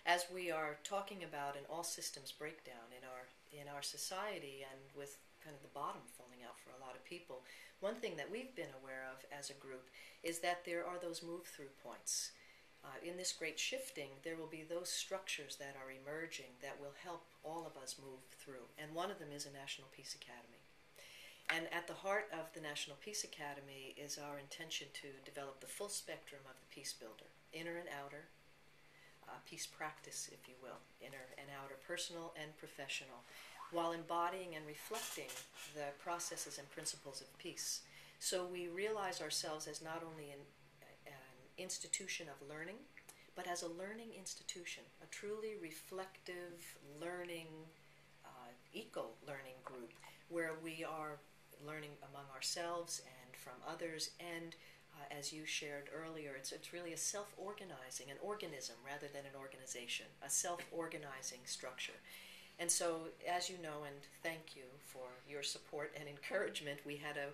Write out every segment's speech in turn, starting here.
as we are talking about an all systems breakdown in our society, and with kind of the bottom falling out for a lot of people, one thing that we've been aware of as a group is that there are those move-through points. In this great shifting, there will be those structures that are emerging that will help all of us move through, and one of them is a National Peace Academy. And at the heart of the National Peace Academy is our intention to develop the full spectrum of the peace builder, inner and outer, peace practice, if you will, inner and outer, personal and professional, while embodying and reflecting the processes and principles of peace. So we realize ourselves as not only an institution of learning, but as a learning institution, a truly reflective, learning, eco-learning group, where we are learning among ourselves and from others, and as you shared earlier, it's really a self-organizing, an organism rather than an organization, a self-organizing structure. And so, as you know, and thank you for your support and encouragement, we had a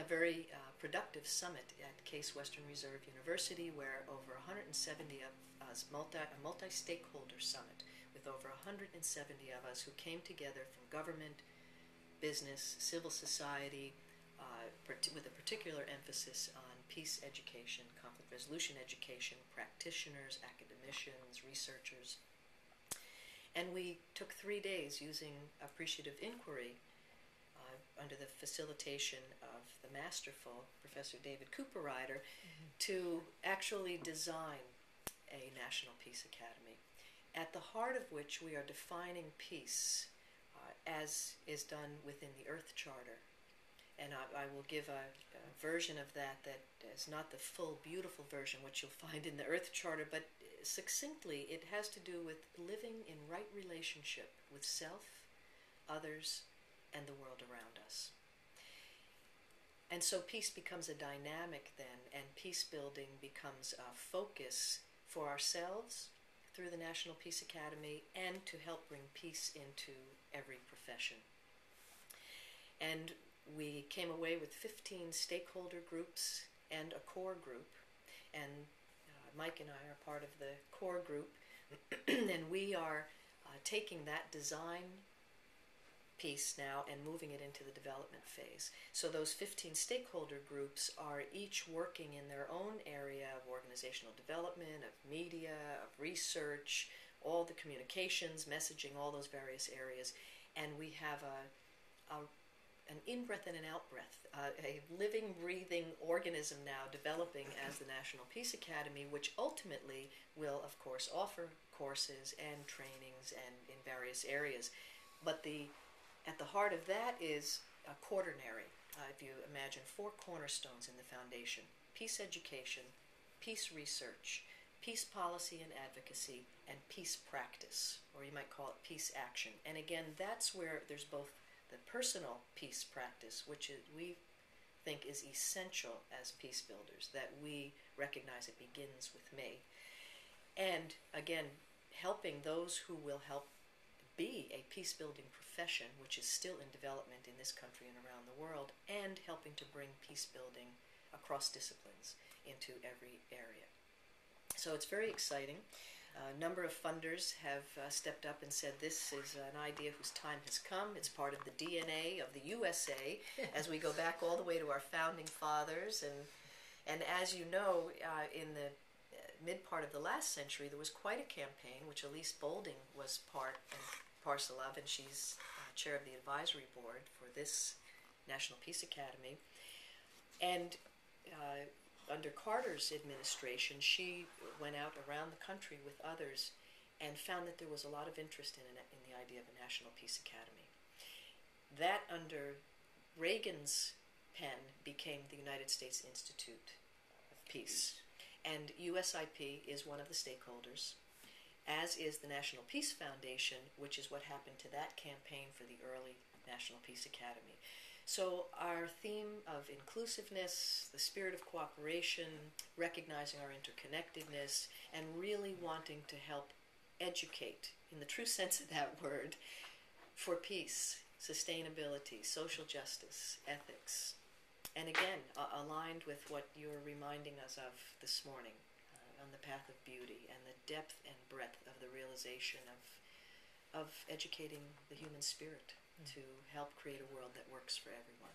very productive summit at Case Western Reserve University, where over 170 of us, a multi-stakeholder summit with over 170 of us who came together from government, business, civil society, with a particular emphasis on peace education, conflict resolution education, practitioners, academicians, researchers. And we took 3 days using appreciative inquiry under the facilitation of the masterful Professor David Cooper-Ryder to actually design a National Peace Academy, at the heart of which we are defining peace as is done within the Earth Charter. And I will give a version of that is not the full, beautiful version, which you'll find in the Earth Charter, but succinctly, it has to do with living in right relationship with self, others, and the world around us. And so peace becomes a dynamic then, and peace building becomes a focus for ourselves through the National Peace Academy, and to help bring peace into every profession. And we came away with 15 stakeholder groups and a core group, and Mike and I are part of the core group, and we are taking that design piece now and moving it into the development phase. So those 15 stakeholder groups are each working in their own area of organizational development, of media, of research, all the communications, messaging, all those various areas, and we have an in-breath and an out-breath, a living, breathing organism now developing as the National Peace Academy, which ultimately will, of course, offer courses and trainings and in various areas. But at the heart of that is a quaternary. If you imagine 4 cornerstones in the foundation: peace education, peace research, peace policy and advocacy, and peace practice, or you might call it peace action. And again, that's where there's both the personal peace practice, which we think is essential as peace builders, that we recognize it begins with me. And again, helping those who will help be a peace-building profession, which is still in development in this country and around the world, and helping to bring peace-building across disciplines into every area. So it's very exciting. A number of funders have stepped up and said this is an idea whose time has come. It's part of the DNA of the USA as we go back all the way to our founding fathers. And as you know, in the mid part of the last century, there was quite a campaign, which Elise Boulding was part and parcel of, and she's chair of the advisory board for this National Peace Academy. And under Carter's administration, she went out around the country with others and found that there was a lot of interest in the idea of a National Peace Academy. That, under Reagan's pen, became the United States Institute of Peace. And USIP is one of the stakeholders, as is the National Peace Foundation, which is what happened to that campaign for the early National Peace Academy. So our theme of inclusiveness, the spirit of cooperation, recognizing our interconnectedness, and really wanting to help educate, in the true sense of that word, for peace, sustainability, social justice, ethics. And again, aligned with what you're reminding us of this morning, on the path of beauty and the depth and breadth of the realization of educating the human spirit to help create a world that works for everyone.